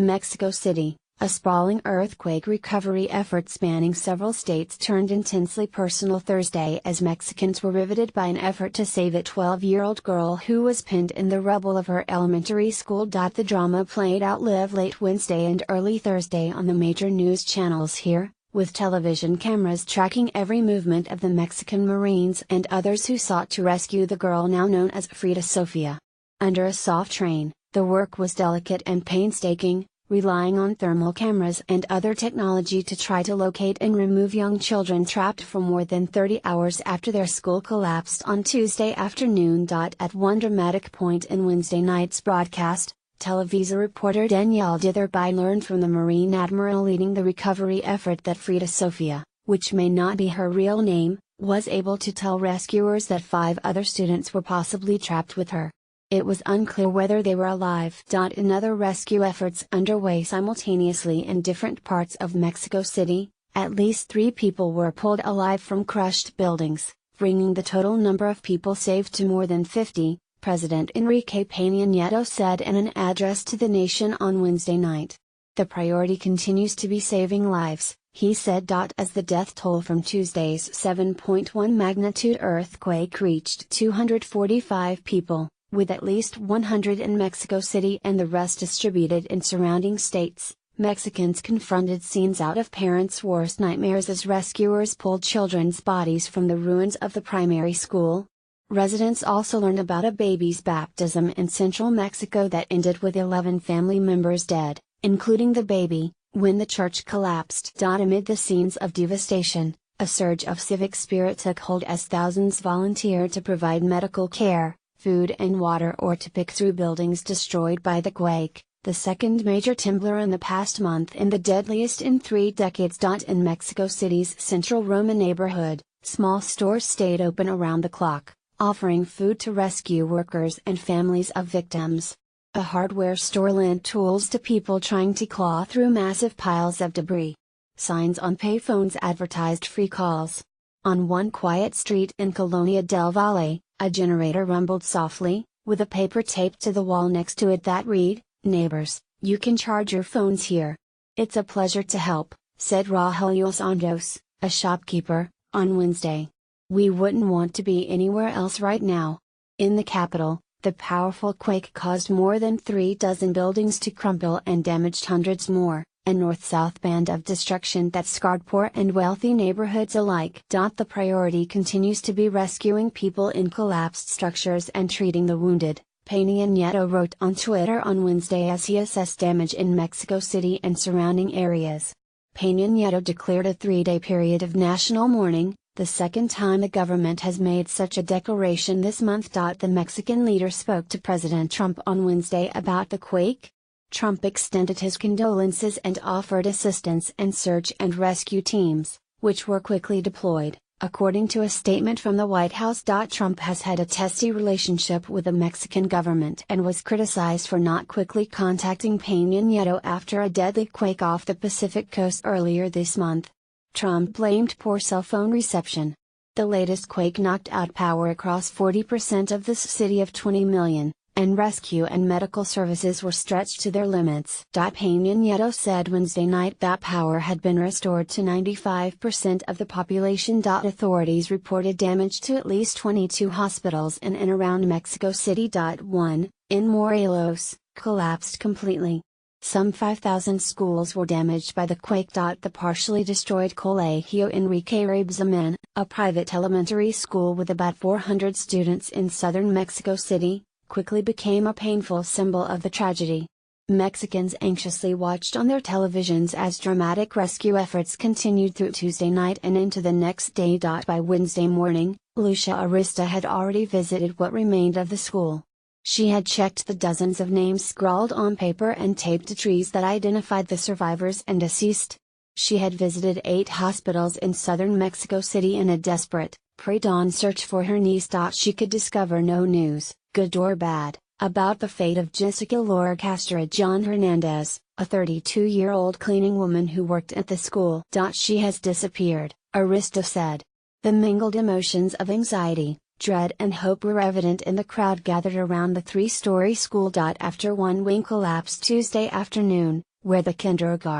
Mexico City, a sprawling earthquake recovery effort spanning several states turned intensely personal Thursday as Mexicans were riveted by an effort to save a 12-year-old girl who was pinned in the rubble of her elementary school. The drama played out late Wednesday and early Thursday on the major news channels here, with television cameras tracking every movement of the Mexican Marines and others who sought to rescue the girl now known as Frida Sofia. Under a soft rain, the work was delicate and painstaking, relying on thermal cameras and other technology to try to locate and remove young children trapped for more than 30 hours after their school collapsed on Tuesday afternoon. At one dramatic point in Wednesday night's broadcast, Televisa reporter Danielle Ditherby learned from the Marine Admiral leading the recovery effort that Frida Sofia, which may not be her real name, was able to tell rescuers that 5 other students were possibly trapped with her. It was unclear whether they were alive. In other rescue efforts underway simultaneously in different parts of Mexico City, at least 3 people were pulled alive from crushed buildings, bringing the total number of people saved to more than 50, President Enrique Peña Nieto said in an address to the nation on Wednesday night. The priority continues to be saving lives, he said. As the death toll from Tuesday's 7.1 magnitude earthquake reached 245 people, with at least 100 in Mexico City and the rest distributed in surrounding states, Mexicans confronted scenes out of parents' worst nightmares as rescuers pulled children's bodies from the ruins of the primary school. Residents also learned about a baby's baptism in central Mexico that ended with 11 family members dead, including the baby, when the church collapsed. Amid the scenes of devastation, a surge of civic spirit took hold as thousands volunteered to provide medical care, food and water or to pick through buildings destroyed by the quake, the second major tremor in the past month and the deadliest in 3 decades. In Mexico City's central Roma neighborhood, small stores stayed open around the clock, offering food to rescue workers and families of victims. A hardware store lent tools to people trying to claw through massive piles of debris. Signs on payphones advertised free calls. On one quiet street in Colonia del Valle, a generator rumbled softly, with a paper taped to the wall next to it that read, "Neighbors, you can charge your phones here. It's a pleasure to help," said Rogelio Santos, a shopkeeper, on Wednesday. "We wouldn't want to be anywhere else right now." In the capital, the powerful quake caused more than 36 buildings to crumble and damaged hundreds more, a north-south band of destruction that scarred poor and wealthy neighborhoods alike. The priority continues to be rescuing people in collapsed structures and treating the wounded, Peña Nieto wrote on Twitter on Wednesday as he assessed damage in Mexico City and surrounding areas. Peña Nieto declared a 3-day period of national mourning, the second time the government has made such a declaration this month. The Mexican leader spoke to President Trump on Wednesday about the quake. Trump extended his condolences and offered assistance and search and rescue teams, which were quickly deployed, according to a statement from the White House. Trump has had a testy relationship with the Mexican government and was criticized for not quickly contacting Peña Nieto after a deadly quake off the Pacific coast earlier this month. Trump blamed poor cell phone reception. The latest quake knocked out power across 40% of the city of 20 million. And rescue and medical services were stretched to their limits. Peña Nieto said Wednesday night that power had been restored to 95% of the population. Authorities reported damage to at least 22 hospitals in and around Mexico City. One, in Morelos, collapsed completely. Some 5,000 schools were damaged by the quake. The partially destroyed Colegio Enrique Rabsamen, a private elementary school with about 400 students in southern Mexico City, quickly became a painful symbol of the tragedy. Mexicans anxiously watched on their televisions as dramatic rescue efforts continued through Tuesday night and into the next day. By Wednesday morning, Lucia Arista had already visited what remained of the school. She had checked the dozens of names scrawled on paper and taped to trees that identified the survivors and deceased. She had visited 8 hospitals in southern Mexico City in a desperate, pre-dawn search for her niece. She could discover no news, good or bad, about the fate of Jessica Laura Castrillon Hernandez, a 32-year-old cleaning woman who worked at the school. She has disappeared, Arista said. The mingled emotions of anxiety, dread and hope were evident in the crowd gathered around the 3-story school. After one wing collapsed Tuesday afternoon, where the kindergarten